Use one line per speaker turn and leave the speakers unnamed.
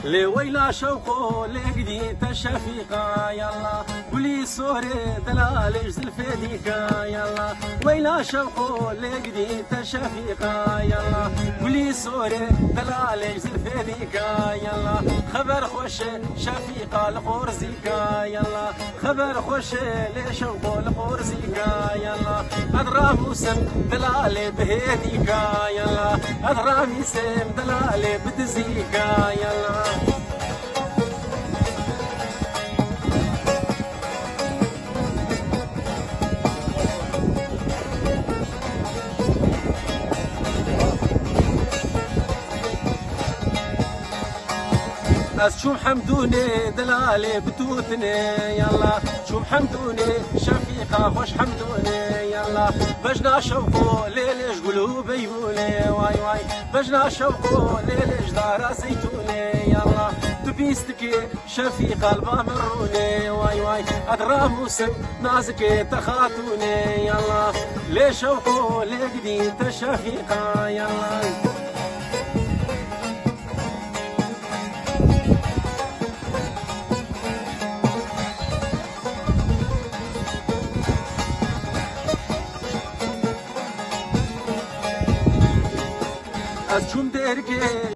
لي ويلا شوقو لقدي تشفيقا يلا ولي صوري دلال زلفديكا يلا ويلا شوقو لقدي تشفيقا يلا ولي صوري دلال زلفديكا يلا خبر خوش شفيقا القرزيكا يلا خبر خوش لشوقو القرزيكا يلا أدرى موسم دلال بهديكا يلا أدرى موسم دلال بدزيكا يلا از شوم حمدوني دلالي بتوثني يلا شوم حمدوني شفيقة خوش حمدوني يلا بجنا شوقو ليلش قلوب يبوني واي واي بجنا شوقو ليلش دار زيتوني يلا تبيستكي شفيقة البامروني واي واي أدرى موسم نازكي تخاتوني يلا لي شوقو لقدي تشفيقة يلا از چون درگه